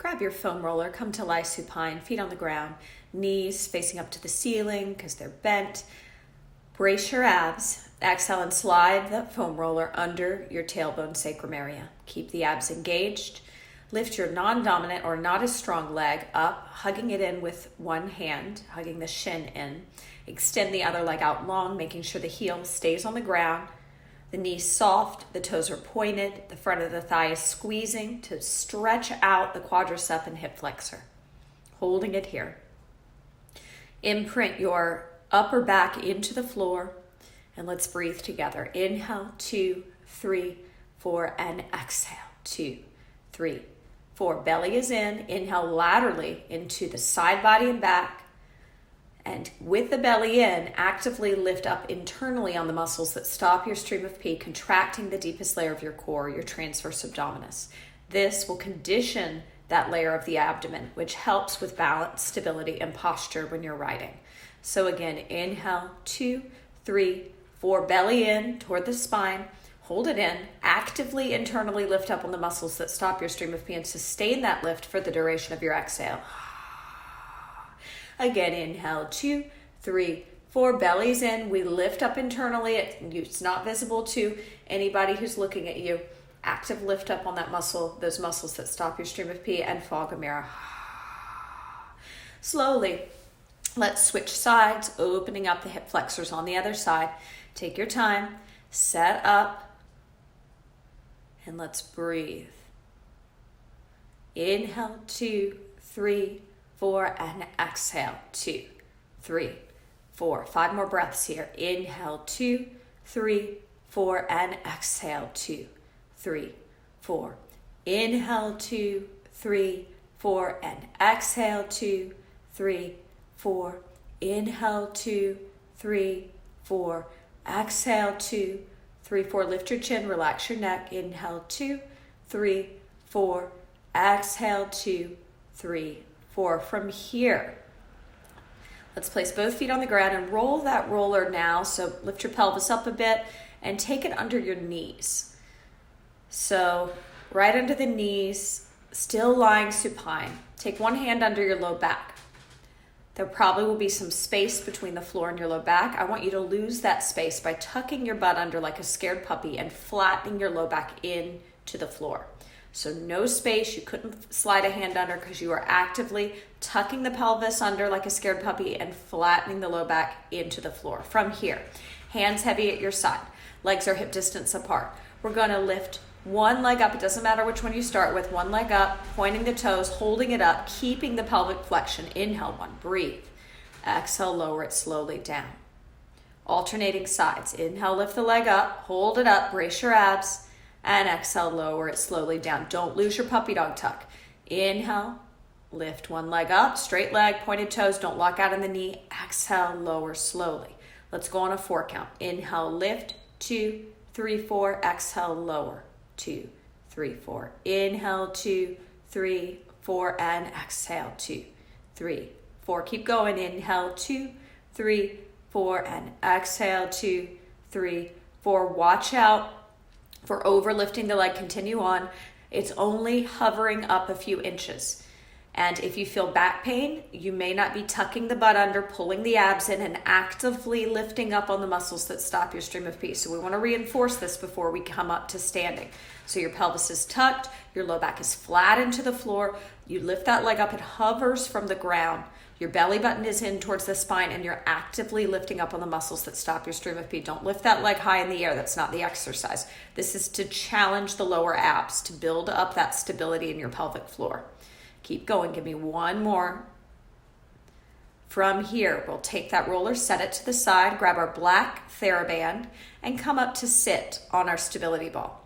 grab your foam roller, come to lie supine, feet on the ground, knees facing up to the ceiling because they're bent. Brace your abs. Exhale and slide the foam roller under your tailbone sacrum area. Keep the abs engaged. Lift your non-dominant or not as strong leg up, hugging it in with one hand, hugging the shin in. Extend the other leg out long, making sure the heel stays on the ground. The knees soft, the toes are pointed, the front of the thigh is squeezing to stretch out the quadricep and hip flexor. Holding it here. Imprint your upper back into the floor, and let's breathe together. Inhale, 2, 3, 4, and exhale, 2, 3, 4. Belly is in. Inhale laterally into the side body and back. And with the belly in, actively lift up internally on the muscles that stop your stream of pee, contracting the deepest layer of your core, your transverse abdominis. This will condition that layer of the abdomen, which helps with balance, stability, and posture when you're riding. So again, inhale, 2, 3, 4, belly in toward the spine. Hold it in. Actively internally lift up on the muscles that stop your stream of pee and sustain that lift for the duration of your exhale. Again, inhale, 2, 3, 4, belly's in. We lift up internally. It's not visible to anybody who's looking at you. Active lift up on that muscle, those muscles that stop your stream of pee, and fog a mirror. Slowly, let's switch sides, opening up the hip flexors on the other side. Take your time, set up, and let's breathe. Inhale, 2, 3, 4, and exhale, 2, 3, 4. 5 more breaths here. Inhale, 2, 3, 4, and exhale, 2, 3, 4. Inhale, 2, 3, 4, and exhale, 2, 3, 4. Inhale, 2, 3, 4. Exhale, 2, 3, 4. Lift your chin, relax your neck. Inhale, 2, 3, 4. Exhale, 2, 3, 4. From here, let's place both feet on the ground and roll that roller now. So lift your pelvis up a bit and take it under your knees. So right under the knees, still lying supine. Take one hand under your low back. There probably will be some space between the floor and your low back. I want you to lose that space by tucking your butt under like a scared puppy and flattening your low back into the floor. So no space. You couldn't slide a hand under because you are actively tucking the pelvis under like a scared puppy and flattening the low back into the floor. From here, hands heavy at your side. Legs are hip distance apart. We're going to lift one leg up. It doesn't matter which one you start with. One leg up, pointing the toes, holding it up, keeping the pelvic flexion. Inhale, 1, breathe. Exhale, lower it slowly down. Alternating sides. Inhale, lift the leg up, hold it up, brace your abs, and exhale, lower it slowly down. Don't lose your puppy dog tuck. Inhale, lift one leg up, straight leg, pointed toes, don't lock out in the knee. Exhale, lower slowly. Let's go on a 4 count. Inhale, lift, 2, 3, 4, exhale, lower. 2, 3, 4. Inhale, 2, 3, 4, and exhale, 2, 3, 4. Keep going. Inhale, 2, 3, 4, and exhale, 2, 3, 4. Watch out for overlifting the leg. Continue on. It's only hovering up a few inches. And if you feel back pain, you may not be tucking the butt under, pulling the abs in, and actively lifting up on the muscles that stop your stream of pee. So we want to reinforce this before we come up to standing. So your pelvis is tucked, your low back is flat into the floor. You lift that leg up, it hovers from the ground. Your belly button is in towards the spine, and you're actively lifting up on the muscles that stop your stream of pee. Don't lift that leg high in the air. That's not the exercise. This is to challenge the lower abs, to build up that stability in your pelvic floor. Keep going. Give me one more. From here, we'll take that roller, set it to the side, grab our black Theraband, and come up to sit on our stability ball.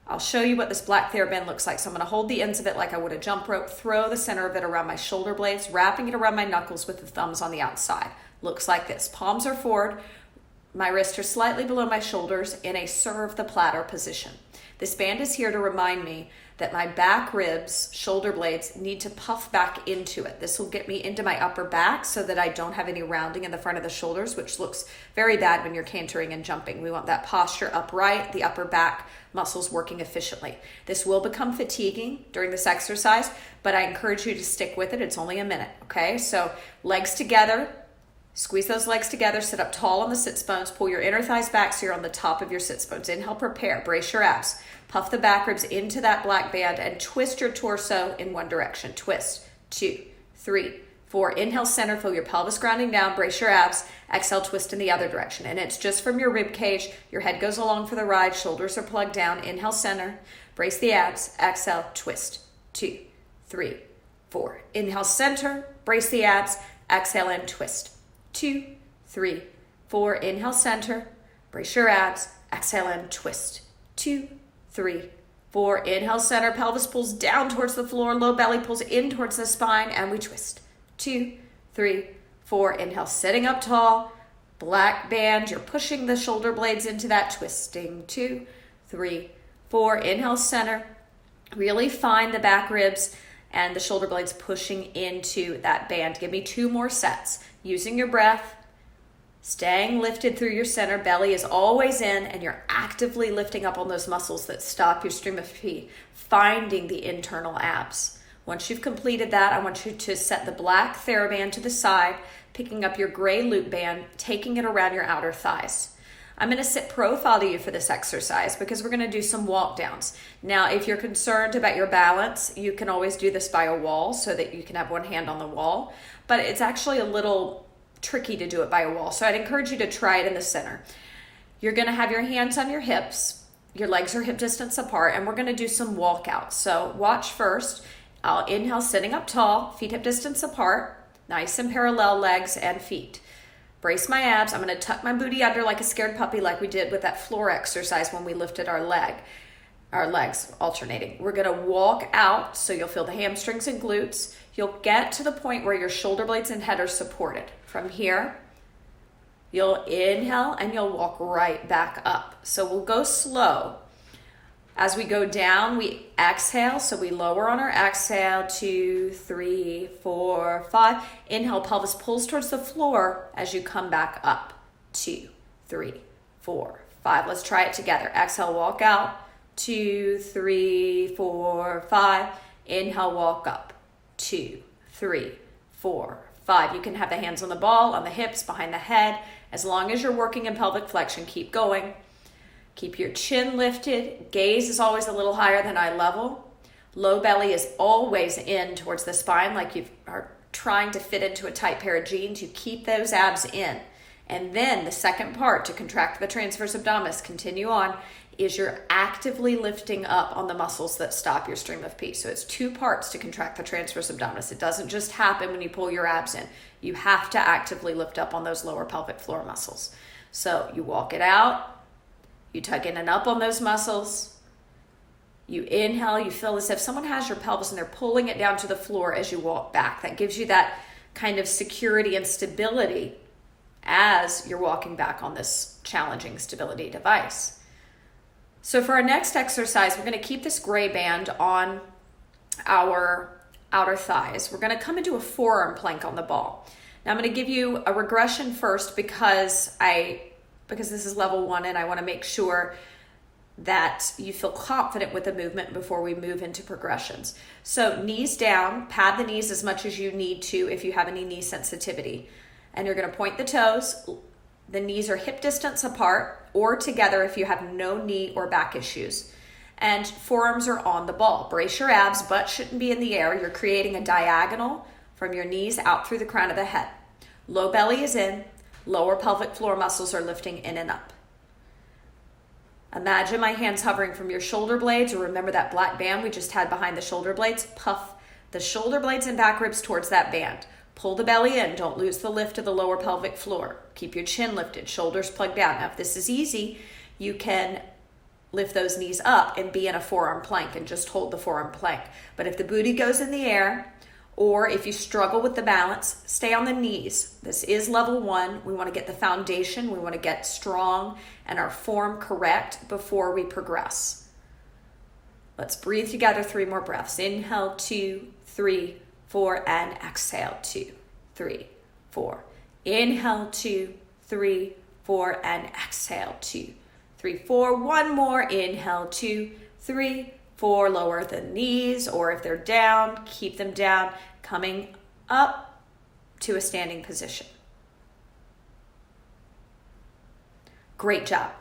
I'll show you what this black Theraband looks like. So I'm going to hold the ends of it like I would a jump rope, throw the center of it around my shoulder blades, wrapping it around my knuckles with the thumbs on the outside. Looks like this. Palms are forward. My wrists are slightly below my shoulders in a serve the platter position. This band is here to remind me that my back ribs, shoulder blades, need to puff back into it. This will get me into my upper back so that I don't have any rounding in the front of the shoulders, which looks very bad when you're cantering and jumping. We want that posture upright, the upper back muscles working efficiently. This will become fatiguing during this exercise, but I encourage you to stick with it. It's only a minute, okay? So legs together, squeeze those legs together, sit up tall on the sits bones, pull your inner thighs back so you're on the top of your sits bones. Inhale, prepare, brace your abs. Puff the back ribs into that black band and twist your torso in one direction. Twist, 2, 3, 4. Inhale, center, feel your pelvis grounding down, brace your abs. Exhale, twist in the other direction. And it's just from your rib cage. Your head goes along for the ride, shoulders are plugged down. Inhale, center, brace the abs. Exhale, twist, 2, 3, 4. Inhale, center, brace the abs. Exhale and twist, 2, 3, 4. Inhale, center, brace your abs. Exhale and twist, 2, 3, 4. Inhale, center, pelvis pulls down towards the floor, low belly pulls in towards the spine, and we twist. 2, 3, 4. Inhale, sitting up tall, black band. You're pushing the shoulder blades into that twisting. 2, 3, 4. Inhale, center. Really find the back ribs and the shoulder blades pushing into that band. Give me 2 more sets. Using your breath, staying lifted through your center. Belly is always in, and you're actively lifting up on those muscles that stop your stream of pee, finding the internal abs. Once you've completed that, I want you to set the black Theraband to the side, picking up your gray loop band, taking it around your outer thighs. I'm going to sit profile to you for this exercise because we're going to do some walk downs. Now, if you're concerned about your balance, you can always do this by a wall so that you can have one hand on the wall, but it's actually a little tricky to do it by a wall. So I'd encourage you to try it in the center. You're going to have your hands on your hips. Your legs are hip distance apart, and we're going to do some walkouts. So watch first. I'll inhale, sitting up tall, feet hip distance apart, nice and parallel legs and feet. Brace my abs. I'm going to tuck my booty under like a scared puppy, like we did with that floor exercise when we lifted our legs alternating. We're going to walk out, so you'll feel the hamstrings and glutes. You'll get to the point where your shoulder blades and head are supported. From here, you'll inhale and you'll walk right back up. So we'll go slow. As we go down, we exhale, so we lower on our exhale, 2, 3, 4, 5. Inhale, pelvis pulls towards the floor as you come back up. 2, 3, 4, 5. Let's try it together. Exhale, walk out. 2, 3, 4, 5. Inhale, walk up. 2, 3, 4, 5. You can have the hands on the ball, on the hips, behind the head. As long as you're working in pelvic flexion, keep going. Keep your chin lifted. Gaze is always a little higher than eye level. Low belly is always in towards the spine, like you are trying to fit into a tight pair of jeans. You keep those abs in. And then the second part, to contract the transverse abdominis, continue on, is you're actively lifting up on the muscles that stop your stream of pee. So it's 2 parts to contract the transverse abdominis. It doesn't just happen when you pull your abs in. You have to actively lift up on those lower pelvic floor muscles. So you walk it out. You tuck in and up on those muscles. You inhale, you feel as if someone has your pelvis and they're pulling it down to the floor as you walk back. That gives you that kind of security and stability as you're walking back on this challenging stability device. So for our next exercise, we're going to keep this gray band on our outer thighs. We're going to come into a forearm plank on the ball. Now I'm going to give you a regression first because this is level 1 and I want to make sure that you feel confident with the movement before we move into progressions. So knees down, pad the knees as much as you need to if you have any knee sensitivity. And you're going to point the toes. The knees are hip distance apart or together if you have no knee or back issues. And forearms are on the ball. Brace your abs, butt shouldn't be in the air. You're creating a diagonal from your knees out through the crown of the head. Low belly is in. Lower pelvic floor muscles are lifting in and up. Imagine my hands hovering from your shoulder blades, or remember that black band we just had behind the shoulder blades? Puff the shoulder blades and back ribs towards that band. Pull the belly in. Don't lose the lift of the lower pelvic floor. Keep your chin lifted, shoulders plugged down. Now, if this is easy, you can lift those knees up and be in a forearm plank and just hold the forearm plank. But if the booty goes in the air, or if you struggle with the balance, stay on the knees. This is level 1. We want to get the foundation. We want to get strong and our form correct before we progress. Let's breathe together 3 more breaths. Inhale, 2, 3, 4, and exhale, 2, 3, 4. Inhale, 2, 3, 4, and exhale, 2, 3, 4. One more. Inhale, 2, 3, 4. Lower the knees, or if they're down, keep them down. Coming up to a standing position. Great job.